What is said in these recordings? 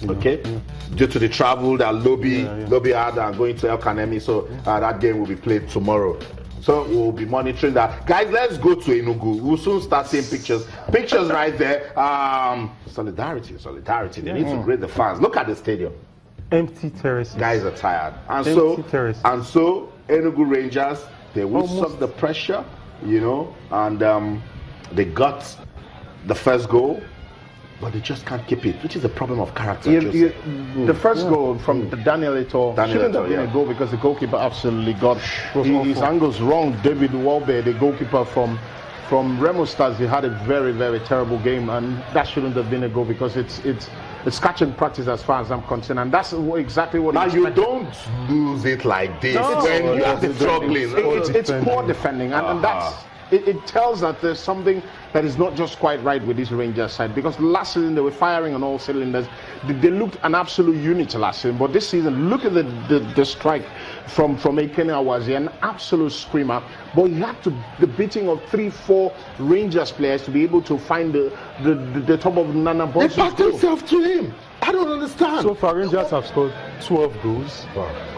Okay, due to the travel that Lobby had and going to El Kanemi, so that game will be played tomorrow. So we'll be monitoring that. Guys, let's go to Enugu. We'll soon start seeing pictures. Pictures right there. Solidarity. They need to greet the fans. Look at the stadium. Empty terraces. Guys are tired. And terraces. so Enugu Rangers, they will suck the pressure, you know, and they got the first goal, but they just can't keep it, which is a problem of character. The first goal from Daniel Eto'o shouldn't have been a goal because the goalkeeper absolutely got his angles wrong. David Walbe, the goalkeeper from Remo Stars, he had a very, very terrible game, and that shouldn't have been a goal because it's catching practice as far as I'm concerned, and that's exactly what. Now you don't lose it like this when you are struggling. It's poor defending, and that's. It tells that there's something that is not just quite right with this Rangers side, because last season they were firing on all cylinders. They looked an absolute unit last season, but this season, look at the strike from Ekene Awazi, an absolute screamer. But you have the beating of 3-4 Rangers players to be able to find the top of Nana Bonsu's goal. They backed themselves to him. I don't understand. So far, Rangers have scored 12 goals,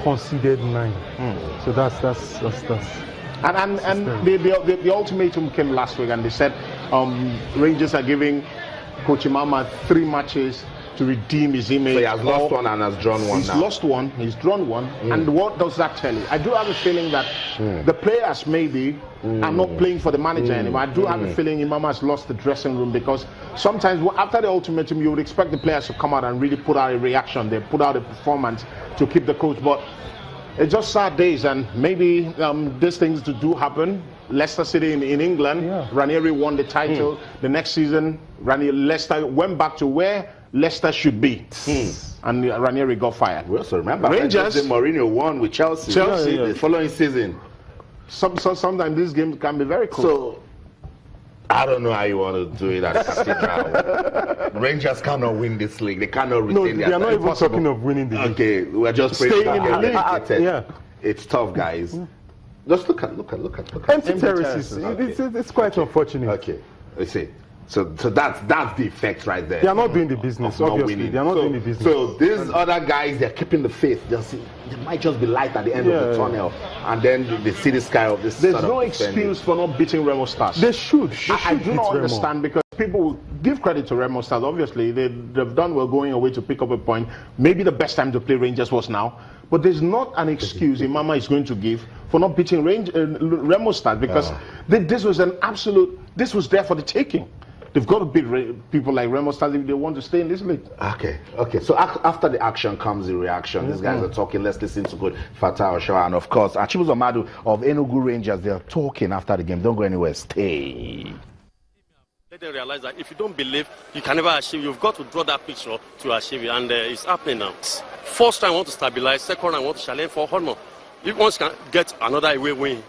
conceded 9. So that's. And the ultimatum came last week, and they said Rangers are giving Coach Imama 3 matches to redeem his image. So he has lost one and has drawn one. He's lost one, he's drawn one. And what does that tell you? I do have a feeling that the players maybe are not playing for the manager anymore. I do have a feeling Imama has lost the dressing room, because sometimes after the ultimatum, you would expect the players to come out and really put out a reaction. They put out a performance to keep the coach. But it's just sad days, and maybe these things do happen. Leicester City in England, Ranieri won the title. The next season, Leicester went back to where Leicester should be, and Ranieri got fired. We also remember Rangers. Mourinho won with Chelsea the following season. Sometimes these games can be very close. So I don't know how you want to do it at Cathedral. Rangers cannot win this league. They cannot retain their they are not even talking of winning the league. Okay, we're just staying in the league. It's tough, guys. Just look at. Empty terraces. It's quite unfortunate. Okay, let's see. So that's the effect right there. They are not doing the business, obviously. They are not doing the business. So these other guys, they're keeping the faith. There might just be light at the end of the tunnel, and then they see the sky of this. There's no excuse for not beating Remo Stars. They should. I do not understand, because people will give credit to Remo Stars. Obviously, they've done well going away to pick up a point. Maybe the best time to play Rangers was now. But there's not an excuse Imama is going to give for not beating Remo Stars, because this was this was there for the taking. They've got to beat people like Remo Stars if they want to stay in this league. Okay. So after the action comes the reaction. These guys are talking. Let's listen to good Fatah Osho, and of course, Chibuzo Madu of Enugu Rangers. They are talking after the game. Don't go anywhere. Stay. Let them realize that if you don't believe, you can never achieve. You've got to draw that picture to achieve it, and it's happening now. First time I want to stabilize. Second, I want to challenge for honor. If once can get another away win,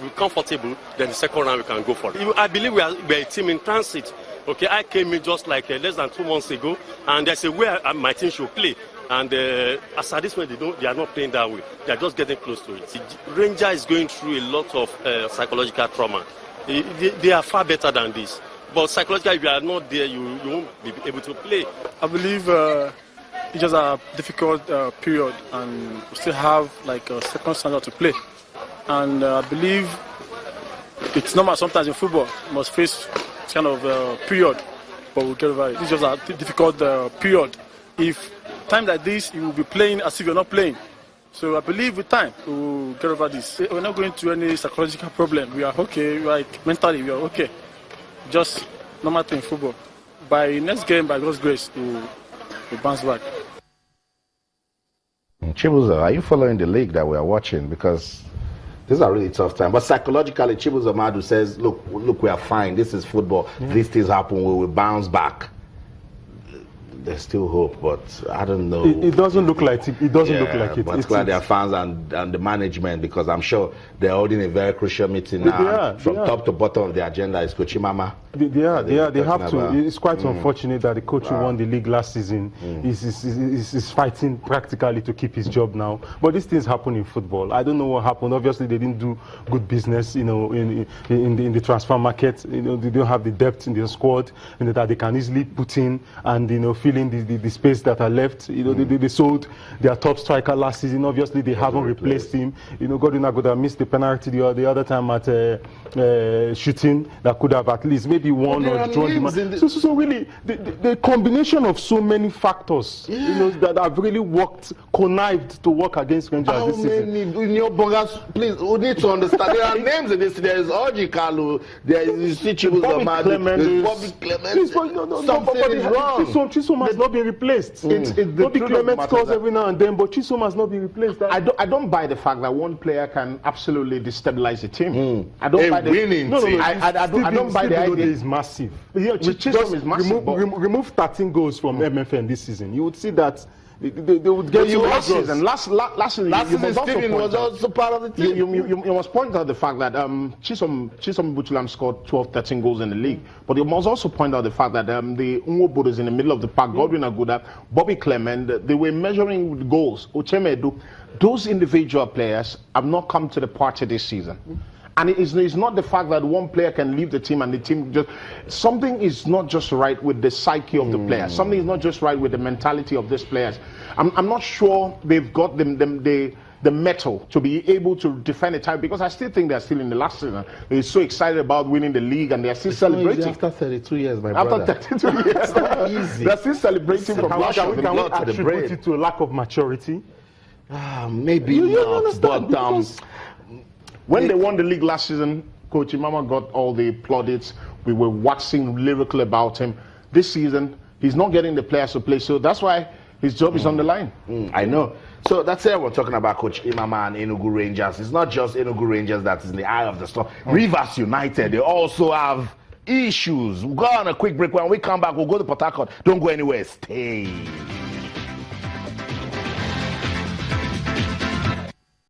we're comfortable, then the second round we can go for it. I believe we're a team in transit. Okay, I came in just like less than 2 months ago, and there's a way my team should play. And as at this point, they are not playing that way. They are just getting close to it. Ranger is going through a lot of psychological trauma. They are far better than this. But psychologically, if you are not there, you won't be able to play. I believe it's just a difficult period, and we still have like a second standard to play. And I believe it's normal sometimes in football. You must face this kind of period, but we'll get over it. It's just a difficult period. If time like this, you will be playing as if you're not playing. So I believe with time, we'll get over this. We're not going through any psychological problem. We are okay, like mentally, we are okay. Just normal thing in football. By next game, by God's grace, we'll bounce back. Chibuzo, are you following the league that we are watching? Because this is a really tough time. But psychologically, Chibuzo Madu says, look, we are fine. This is football. These things happen. We will bounce back. There's still hope, but I don't know. It doesn't look like it. It doesn't look like it. But it's glad their fans and the management, because I'm sure they're holding a very crucial meeting now. From top to bottom of the agenda is Coach Imama. They have to. It's quite unfortunate that the coach who won the league last season is fighting practically to keep his job now. But these things happen in football. I don't know what happened. Obviously, they didn't do good business, in the transfer market. They don't have the depth in their squad, and that they can easily put in and feel filling the space that are left. You know, they sold their top striker last season. Obviously, they haven't replaced him. You know, Godwin Agoda missed the penalty the other time at shooting that could have at least maybe won or drawn the match. So really, the combination of so many factors, you know, that have really worked, connived to work against Rangers this season. In your bongers, please, we need to understand. There are names in this. There is Orji Kalu. There is Bobby Clement. Something is wrong. Chisom has not been replaced. Bobby Clement scores every now and then, but Chisom has not been replaced. I don't buy the fact that one player can absolutely destabilize a team. I don't buy the winning team. I don't buy the idea. Is massive. Chisom is massive. Remove 13 goals from MFN this season. You would see that they would get you last season. Last season, Steven was also part of the team. You must point out the fact that Chisom Buchulam scored 12, 13 goals in the league. But you must also point out the fact that the Unwobodos in the middle of the park, Godwin Agoda, Bobby Clement, they were measuring with goals. Ochemedu, those individual players have not come to the party this season. And it's not the fact that one player can leave the team and the team just... Something is not just right with the psyche of the players. Something is not just right with the mentality of these players. I'm not sure they've got the mettle to be able to defend the title, because I still think they're still in the last season. They're so excited about winning the league and they're still celebrating. After 32 years, my brother. After 32 years. They're still celebrating from Russia. Can we attribute it to a lack of maturity? Maybe not, but... When they won the league last season, Coach Imama got all the plaudits. We were waxing lyrical about him. This season, he's not getting the players to play, so that's why his job is on the line. I know. So that's it. We're talking about Coach Imama and Enugu Rangers. It's not just Enugu Rangers that is in the eye of the storm. Rivers United, they also have issues. We'll go on a quick break. When we come back, we'll go to Port Harcourt. Don't go anywhere. Stay.